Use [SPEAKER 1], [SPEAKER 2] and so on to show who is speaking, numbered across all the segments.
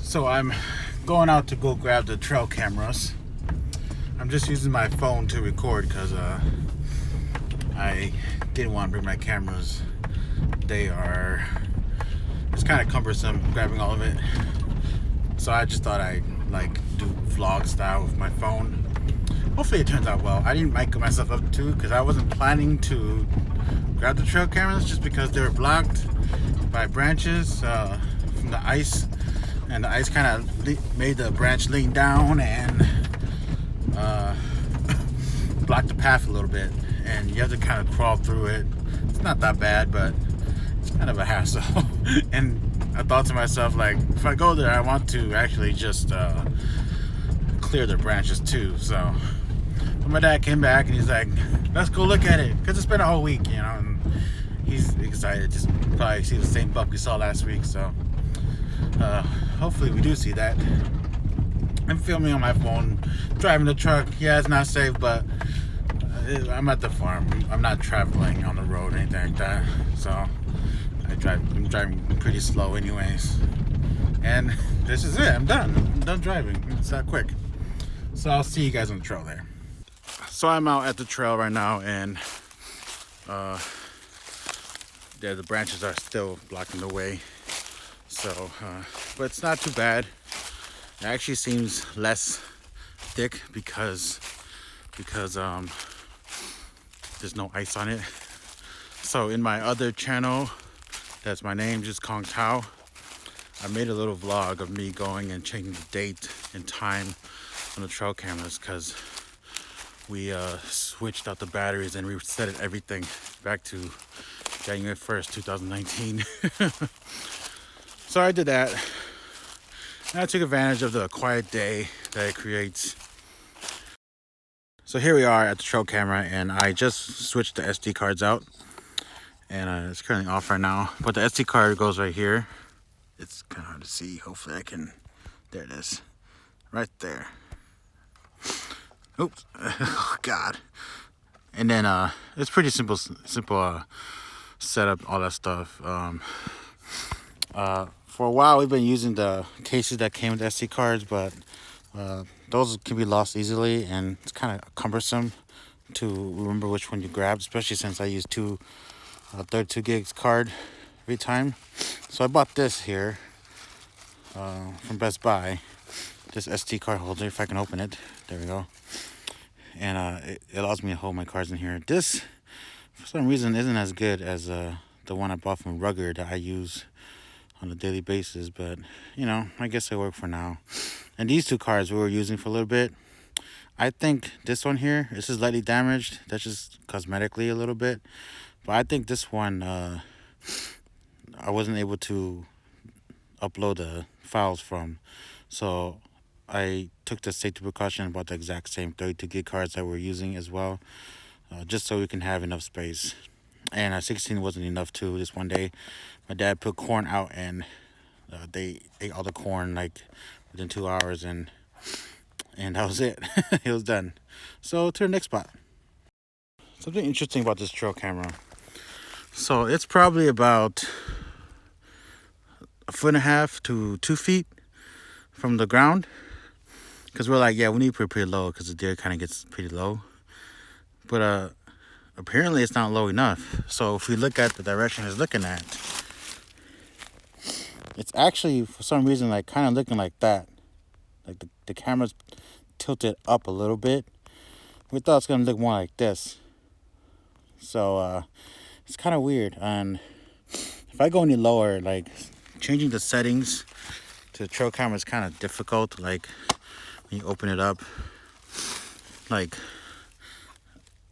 [SPEAKER 1] So I'm going out to go grab the trail cameras. I'm just using my phone to record because I didn't want to bring my cameras. It's kind of cumbersome grabbing all of it. So I just thought I'd do vlog style with my phone. Hopefully it turns out well. I didn't mic myself up too because I wasn't planning to grab the trail cameras just because they were blocked by branches from the ice. And the ice kind of made the branch lean down and blocked the path a little bit. And you have to kind of crawl through it. It's not that bad, but it's kind of a hassle. And I thought to myself, like, if I go there, I want to actually just clear the branches too. So but my dad came back and he's like, let's go look at it. Because it's been a whole week, you know, and he's excited to probably see the same buck we saw last week. So hopefully we do see that. I'm filming on my phone, driving the truck. Yeah, it's not safe, but I'm at the farm. I'm not traveling on the road or anything like that. So I'm driving pretty slow anyways. And this is it. I'm done driving. It's that quick. So I'll see you guys on the trail there. So I'm out at the trail right now, and the branches are still blocking the way. So, but it's not too bad. It actually seems less thick because there's no ice on it. So in my other channel, that's my name, just Kong Tao, I made a little vlog of me going and checking the date and time on the trail cameras because we switched out the batteries and reset everything back to January 1st, 2019. So I did that, and I took advantage of the quiet day that it creates. So here we are at the trail camera, and I just switched the SD cards out, and it's currently off right now. But the SD card goes right here. It's kind of hard to see. Hopefully I can. There it is, right there. Oops. Oh God. And then it's pretty simple setup, all that stuff. For a while we've been using the cases that came with SD cards, but those can be lost easily, and it's kind of cumbersome to remember which one you grabbed, especially since I use 32 gigs card every time. So I bought this here from Best Buy, this SD card holder, if I can open it. There we go. And it allows me to hold my cards in here. This, for some reason, isn't as good as the one I bought from Rugger that I use on a daily basis, but you know, I guess they work for now. And these two cards we were using for a little bit. I think this one here, this is lightly damaged. That's just cosmetically a little bit, but I think this one I wasn't able to upload the files from, so I took the safety precaution and bought the exact same 32 gig cards that we're using as well, just so we can have enough space. And 16 wasn't enough too. This one day my dad put corn out, and they ate all the corn like within 2 hours, and that was it. It was done. So to the next spot. Something interesting about this trail camera. So it's probably about 1.5 to 2 feet from the ground, because we're like, yeah, we need to put it pretty low because the deer kind of gets pretty low. But apparently it's not low enough. So if we look at the direction it's looking at, it's actually for some reason like kind of looking like that. Like the camera's tilted up a little bit. We thought it's gonna look more like this. So it's kind of weird. And if I go any lower, like changing the settings to the trail camera is kind of difficult. Like when you open it up, like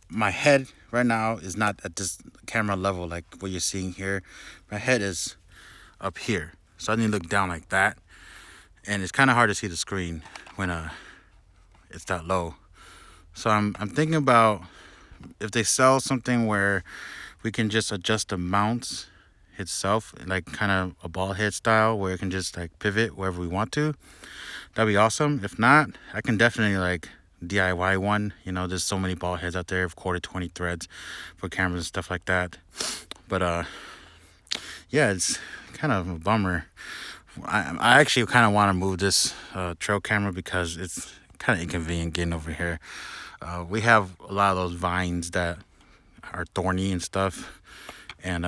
[SPEAKER 1] my head right now is not at this camera level like what you're seeing here. My head is up here, so I need to look down like that, and it's kind of hard to see the screen when it's that low. So I'm thinking about if they sell something where we can just adjust the mounts itself, like kind of a ball head style where it can just like pivot wherever we want to. That'd be awesome. If not, I can definitely like DIY one. You know, there's so many ball heads out there of 1/4 threads for cameras and stuff like that. But yeah, it's kind of a bummer I actually kind of want to move this trail camera because it's kind of inconvenient getting over here. We have a lot of those vines that are thorny and stuff, and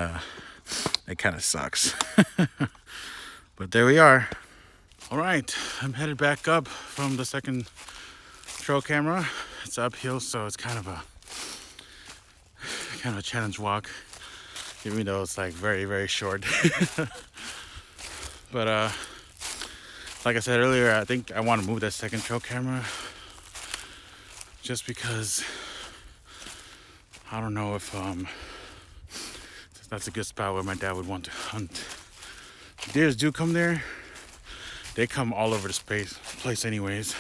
[SPEAKER 1] it kind of sucks. But there we are. All right, I'm headed back up from the second trail camera. It's uphill, so it's kind of a challenge walk, even though it's like very, very short. But like I said earlier, I think I want to move that second trail camera just because I don't know if that's a good spot where my dad would want to hunt. Deers do come there. They come all over the place anyways.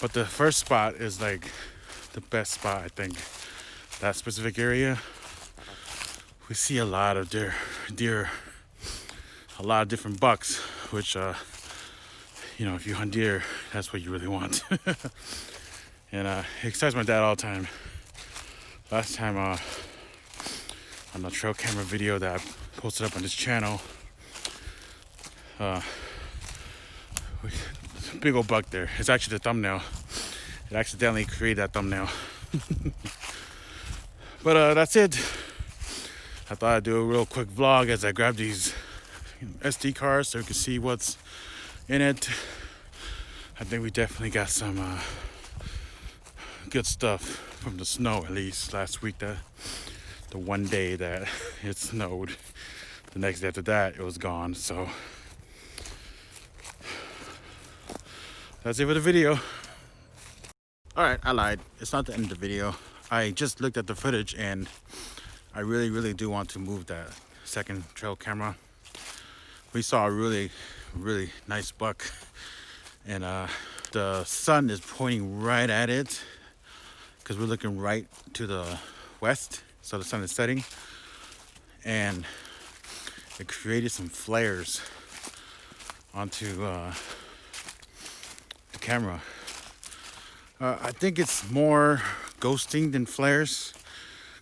[SPEAKER 1] But the first spot is like the best spot, I think. That specific area, we see a lot of deer, a lot of different bucks, which if you hunt deer, that's what you really want. And it excites my dad all the time. Last time on the trail camera video that I posted up on this channel, big old buck there. It's actually the thumbnail. It accidentally created that thumbnail. But that's it. I thought I'd do a real quick vlog as I grab these SD cards so you can see what's in it. I think we definitely got some good stuff from the snow, at least last week. The one day that it snowed. The next day after that, it was gone. So that's it for the video. All right, I lied. It's not the end of the video. I just looked at the footage and I really, really do want to move that second trail camera. We saw a really, really nice buck, and the sun is pointing right at it because we're looking right to the west, so the sun is setting, and it created some flares onto the camera. I think it's more ghosting than flares,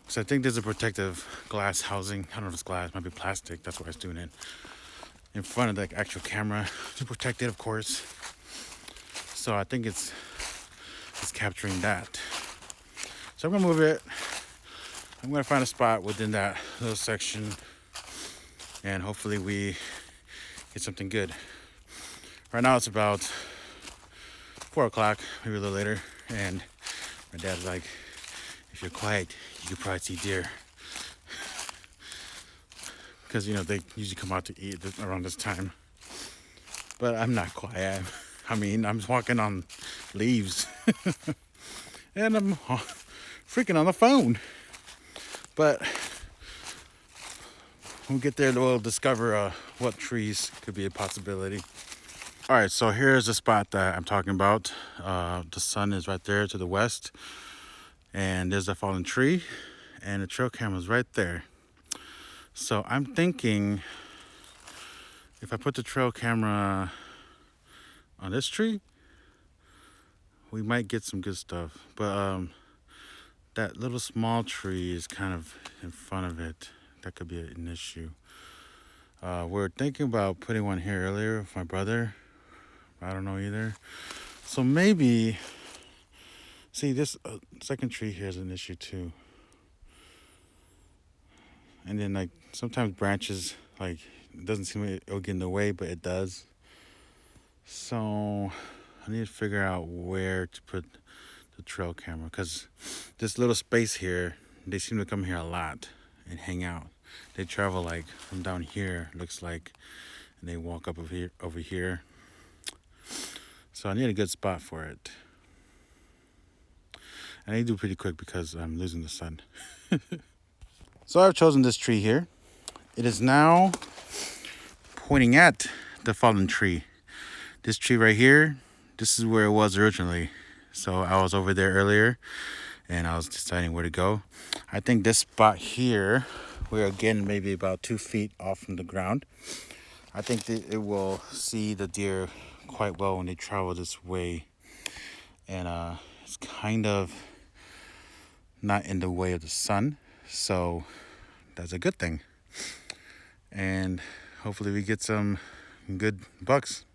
[SPEAKER 1] because I think there's a protective glass housing. I don't know if it's glass, might be plastic. That's why it's doing it in front of the actual camera to protect it, of course. So I think it's capturing that. So I'm gonna move it. I'm gonna find a spot within that little section, and hopefully we get something good. Right now it's about 4 o'clock, maybe a little later, and my dad's like, if you're quiet, you could probably see deer. Because, they usually come out to eat around this time. But I'm not quiet. I'm walking on leaves. And I'm freaking on the phone. But when we get there, we'll discover what trees could be a possibility. All right, so here's the spot that I'm talking about. The sun is right there to the west, and there's a fallen tree, and the trail camera's right there. So I'm thinking if I put the trail camera on this tree, we might get some good stuff. But that little small tree is kind of in front of it. That could be an issue. We're thinking about putting one here earlier with my brother. I don't know either. So maybe, see, this second tree here is an issue too. And then like sometimes branches, like it doesn't seem like it'll get in the way, but it does. So I need to figure out where to put the trail camera, because this little space here, they seem to come here a lot and hang out. They travel like from down here, looks like, and they walk up over here. So I need a good spot for it. And I need to do pretty quick because I'm losing the sun. So I've chosen this tree here. It is now pointing at the fallen tree. This tree right here, this is where it was originally. So I was over there earlier and I was deciding where to go. I think this spot here, we're again maybe about 2 feet off from the ground. I think that it will see the deer quite well when they travel this way, and it's kind of not in the way of the sun, so that's a good thing. And hopefully we get some good bucks.